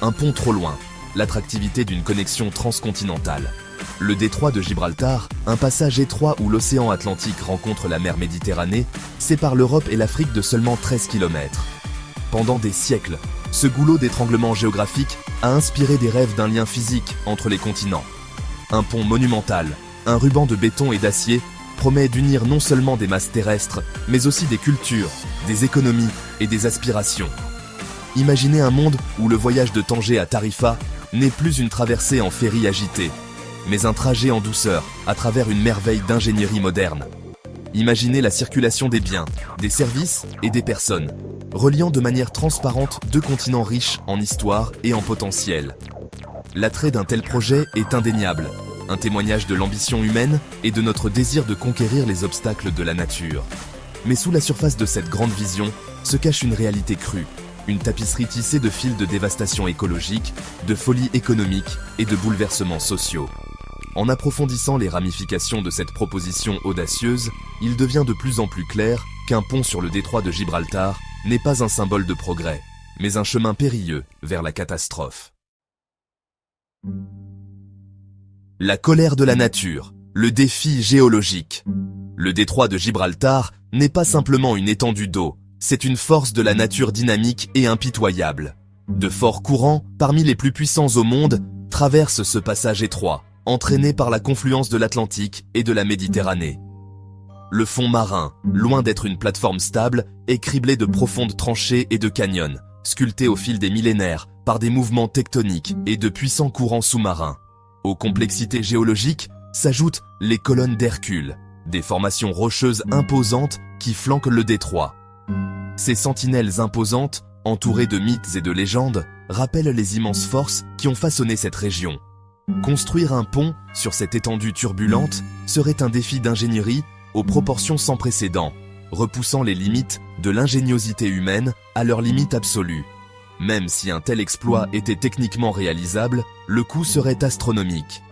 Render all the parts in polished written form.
Un pont trop loin, l'attractivité d'une connexion transcontinentale. Le détroit de Gibraltar, un passage étroit où l'océan Atlantique rencontre la mer Méditerranée, sépare l'Europe et l'Afrique de seulement 13 km. Pendant des siècles, ce goulot d'étranglement géographique a inspiré des rêves d'un lien physique entre les continents. Un pont monumental, un ruban de béton et d'acier, promet d'unir non seulement des masses terrestres, mais aussi des cultures, des économies et des aspirations. Imaginez un monde où le voyage de Tanger à Tarifa n'est plus une traversée en ferry agité, mais un trajet en douceur à travers une merveille d'ingénierie moderne. Imaginez la circulation des biens, des services et des personnes, reliant de manière transparente deux continents riches en histoire et en potentiel. L'attrait d'un tel projet est indéniable, un témoignage de l'ambition humaine et de notre désir de conquérir les obstacles de la nature. Mais sous la surface de cette grande vision se cache une réalité crue, une tapisserie tissée de fils de dévastation écologique, de folie économique et de bouleversements sociaux. En approfondissant les ramifications de cette proposition audacieuse, il devient de plus en plus clair qu'un pont sur le détroit de Gibraltar n'est pas un symbole de progrès, mais un chemin périlleux vers la catastrophe. La colère de la nature, le défi géologique. Le détroit de Gibraltar n'est pas simplement une étendue d'eau, c'est une force de la nature dynamique et impitoyable. De forts courants, parmi les plus puissants au monde, traversent ce passage étroit, entraîné par la confluence de l'Atlantique et de la Méditerranée. Le fond marin, loin d'être une plateforme stable, est criblé de profondes tranchées et de canyons, sculptés au fil des millénaires par des mouvements tectoniques et de puissants courants sous-marins. Aux complexités géologiques s'ajoutent les colonnes d'Hercule, des formations rocheuses imposantes qui flanquent le détroit. Ces sentinelles imposantes, entourées de mythes et de légendes, rappellent les immenses forces qui ont façonné cette région. Construire un pont sur cette étendue turbulente serait un défi d'ingénierie aux proportions sans précédent, repoussant les limites de l'ingéniosité humaine à leurs limites absolues. Même si un tel exploit était techniquement réalisable, le coût serait astronomique.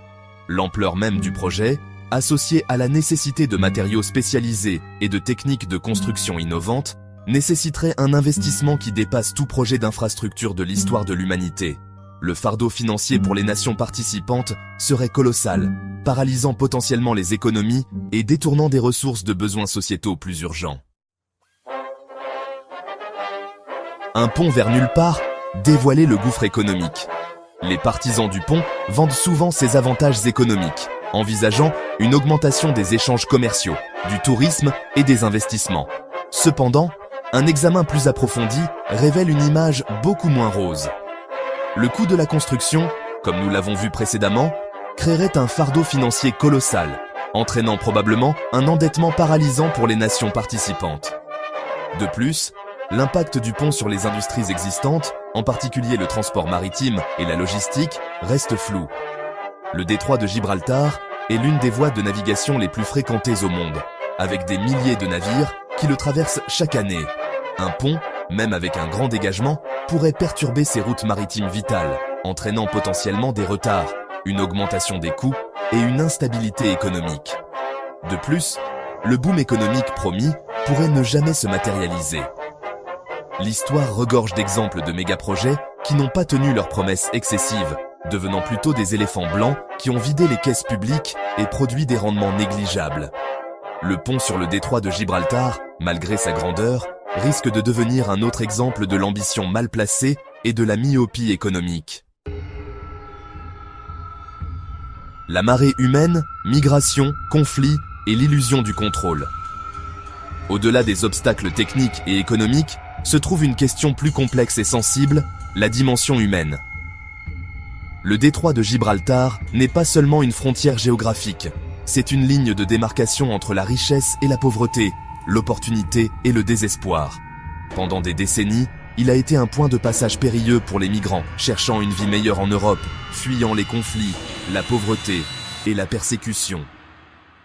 L'ampleur même du projet, associée à la nécessité de matériaux spécialisés et de techniques de construction innovantes, nécessiterait un investissement qui dépasse tout projet d'infrastructure de l'histoire de l'humanité. Le fardeau financier pour les nations participantes serait colossal, paralysant potentiellement les économies et détournant des ressources de besoins sociétaux plus urgents. Un pont vers nulle part dévoilait le gouffre économique. Les partisans du pont vendent souvent ses avantages économiques, envisageant une augmentation des échanges commerciaux, du tourisme et des investissements. Cependant, un examen plus approfondi révèle une image beaucoup moins rose. Le coût de la construction, comme nous l'avons vu précédemment, créerait un fardeau financier colossal, entraînant probablement un endettement paralysant pour les nations participantes. De plus, l'impact du pont sur les industries existantes, en particulier le transport maritime et la logistique, reste flou. Le détroit de Gibraltar est l'une des voies de navigation les plus fréquentées au monde, avec des milliers de navires qui le traversent chaque année. Un pont, même avec un grand dégagement, pourrait perturber ces routes maritimes vitales, entraînant potentiellement des retards, une augmentation des coûts et une instabilité économique. De plus, le boom économique promis pourrait ne jamais se matérialiser. L'histoire regorge d'exemples de méga-projets qui n'ont pas tenu leurs promesses excessives, devenant plutôt des éléphants blancs qui ont vidé les caisses publiques et produit des rendements négligeables. Le pont sur le détroit de Gibraltar, malgré sa grandeur, risque de devenir un autre exemple de l'ambition mal placée et de la myopie économique. La marée humaine, migration, conflit et l'illusion du contrôle. Au-delà des obstacles techniques et économiques, se trouve une question plus complexe et sensible, la dimension humaine. Le détroit de Gibraltar n'est pas seulement une frontière géographique, c'est une ligne de démarcation entre la richesse et la pauvreté, l'opportunité et le désespoir. Pendant des décennies, il a été un point de passage périlleux pour les migrants cherchant une vie meilleure en Europe, fuyant les conflits, la pauvreté et la persécution.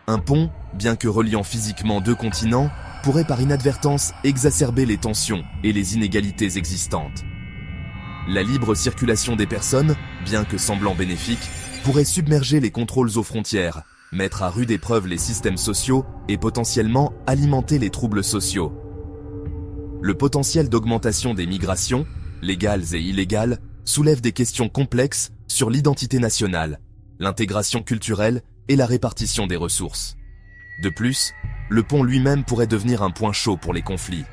Un pont, bien que reliant physiquement deux continents, pourrait par inadvertance exacerber les tensions et les inégalités existantes. La libre circulation des personnes, bien que semblant bénéfique, pourrait submerger les contrôles aux frontières, mettre à rude épreuve les systèmes sociaux et potentiellement alimenter les troubles sociaux. Le potentiel d'augmentation des migrations, légales et illégales, soulève des questions complexes sur l'identité nationale, l'intégration culturelle et la répartition des ressources. De plus, le pont lui-même pourrait devenir un point chaud pour les conflits.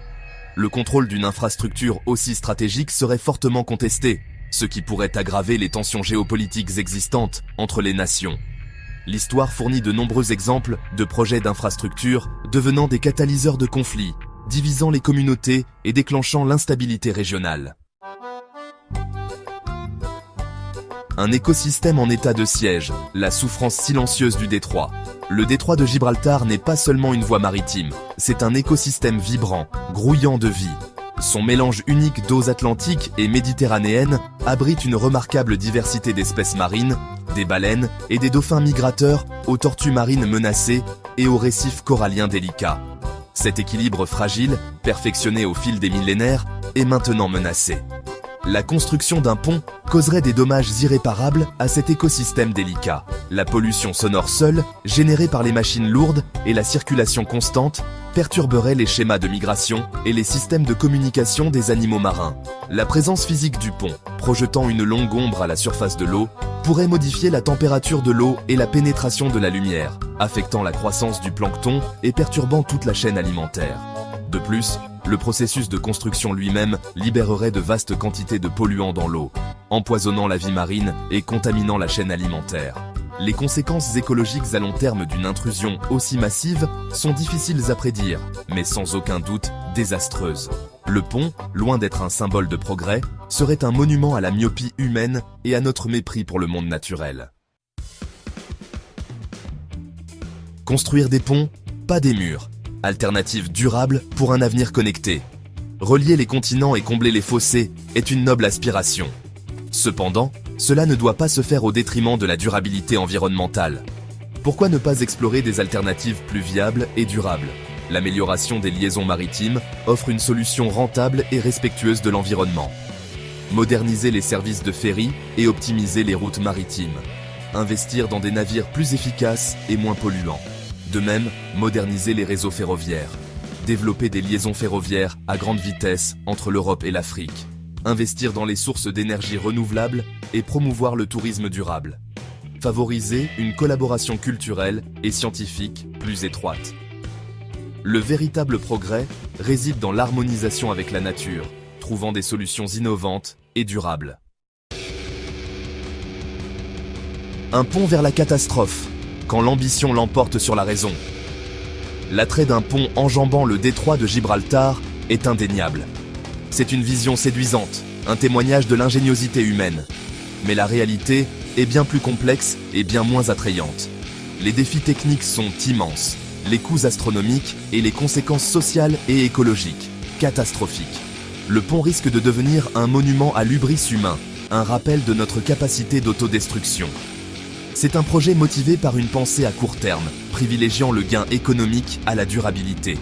Le contrôle d'une infrastructure aussi stratégique serait fortement contesté, ce qui pourrait aggraver les tensions géopolitiques existantes entre les nations. L'histoire fournit de nombreux exemples de projets d'infrastructures devenant des catalyseurs de conflits, divisant les communautés et déclenchant l'instabilité régionale. Un écosystème en état de siège, la souffrance silencieuse du détroit. Le détroit de Gibraltar n'est pas seulement une voie maritime, c'est un écosystème vibrant, grouillant de vie. Son mélange unique d'eaux atlantiques et méditerranéennes abrite une remarquable diversité d'espèces marines, des baleines et des dauphins migrateurs, aux tortues marines menacées et aux récifs coralliens délicats. Cet équilibre fragile, perfectionné au fil des millénaires, est maintenant menacé. La construction d'un pont causerait des dommages irréparables à cet écosystème délicat. La pollution sonore seule, générée par les machines lourdes et la circulation constante, perturberait les schémas de migration et les systèmes de communication des animaux marins. La présence physique du pont, projetant une longue ombre à la surface de l'eau, pourrait modifier la température de l'eau et la pénétration de la lumière, affectant la croissance du plancton et perturbant toute la chaîne alimentaire. De plus, le processus de construction lui-même libérerait de vastes quantités de polluants dans l'eau, empoisonnant la vie marine et contaminant la chaîne alimentaire. Les conséquences écologiques à long terme d'une intrusion aussi massive sont difficiles à prédire, mais sans aucun doute désastreuses. Le pont, loin d'être un symbole de progrès, serait un monument à la myopie humaine et à notre mépris pour le monde naturel. Construire des ponts, pas des murs. Alternative durable pour un avenir connecté. Relier les continents et combler les fossés est une noble aspiration. Cependant, cela ne doit pas se faire au détriment de la durabilité environnementale. Pourquoi ne pas explorer des alternatives plus viables et durables? L'amélioration des liaisons maritimes offre une solution rentable et respectueuse de l'environnement. Moderniser les services de ferry et optimiser les routes maritimes. Investir dans des navires plus efficaces et moins polluants. De même, moderniser les réseaux ferroviaires. Développer des liaisons ferroviaires à grande vitesse entre l'Europe et l'Afrique. Investir dans les sources d'énergie renouvelables et promouvoir le tourisme durable. Favoriser une collaboration culturelle et scientifique plus étroite. Le véritable progrès réside dans l'harmonisation avec la nature, trouvant des solutions innovantes et durables. Un pont vers la catastrophe, quand l'ambition l'emporte sur la raison. L'attrait d'un pont enjambant le détroit de Gibraltar est indéniable. C'est une vision séduisante, un témoignage de l'ingéniosité humaine. Mais la réalité est bien plus complexe et bien moins attrayante. Les défis techniques sont immenses, les coûts astronomiques et les conséquences sociales et écologiques, catastrophiques. Le pont risque de devenir un monument à l'hubris humain, un rappel de notre capacité d'autodestruction. C'est un projet motivé par une pensée à court terme, privilégiant le gain économique à la durabilité.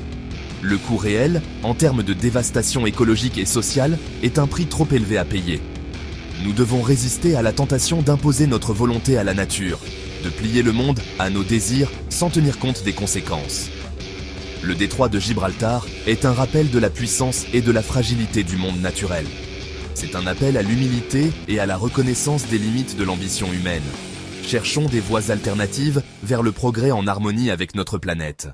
Le coût réel, en termes de dévastation écologique et sociale, est un prix trop élevé à payer. Nous devons résister à la tentation d'imposer notre volonté à la nature, de plier le monde à nos désirs sans tenir compte des conséquences. Le détroit de Gibraltar est un rappel de la puissance et de la fragilité du monde naturel. C'est un appel à l'humilité et à la reconnaissance des limites de l'ambition humaine. Cherchons des voies alternatives vers le progrès en harmonie avec notre planète.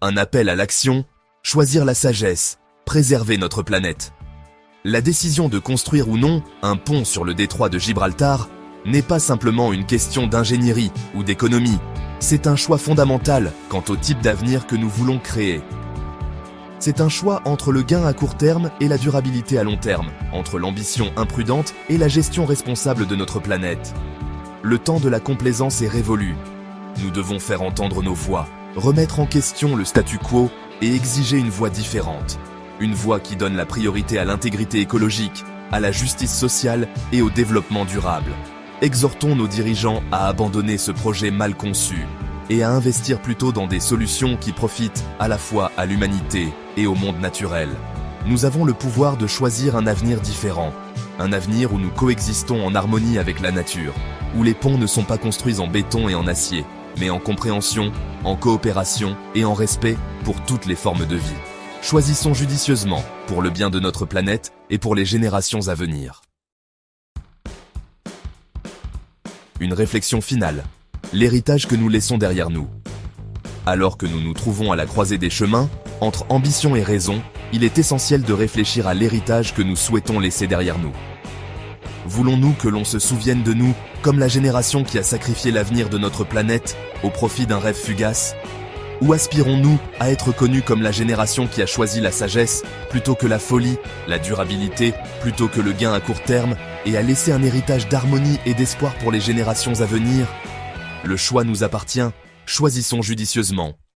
Un appel à l'action, choisir la sagesse, préserver notre planète. La décision de construire ou non un pont sur le détroit de Gibraltar n'est pas simplement une question d'ingénierie ou d'économie. C'est un choix fondamental quant au type d'avenir que nous voulons créer. C'est un choix entre le gain à court terme et la durabilité à long terme, entre l'ambition imprudente et la gestion responsable de notre planète. Le temps de la complaisance est révolu. Nous devons faire entendre nos voix, remettre en question le statu quo et exiger une voie différente. Une voie qui donne la priorité à l'intégrité écologique, à la justice sociale et au développement durable. Exhortons nos dirigeants à abandonner ce projet mal conçu et à investir plutôt dans des solutions qui profitent à la fois à l'humanité et au monde naturel. Nous avons le pouvoir de choisir un avenir différent, un avenir où nous coexistons en harmonie avec la nature, où les ponts ne sont pas construits en béton et en acier, mais en compréhension, en coopération et en respect pour toutes les formes de vie. Choisissons judicieusement, pour le bien de notre planète et pour les générations à venir. Une réflexion finale. L'héritage que nous laissons derrière nous. Alors que nous nous trouvons à la croisée des chemins, entre ambition et raison, il est essentiel de réfléchir à l'héritage que nous souhaitons laisser derrière nous. Voulons-nous que l'on se souvienne de nous comme la génération qui a sacrifié l'avenir de notre planète au profit d'un rêve fugace? Ou aspirons-nous à être connus comme la génération qui a choisi la sagesse plutôt que la folie, la durabilité plutôt que le gain à court terme, et à laisser un héritage d'harmonie et d'espoir pour les générations à venir? Le choix nous appartient, choisissons judicieusement.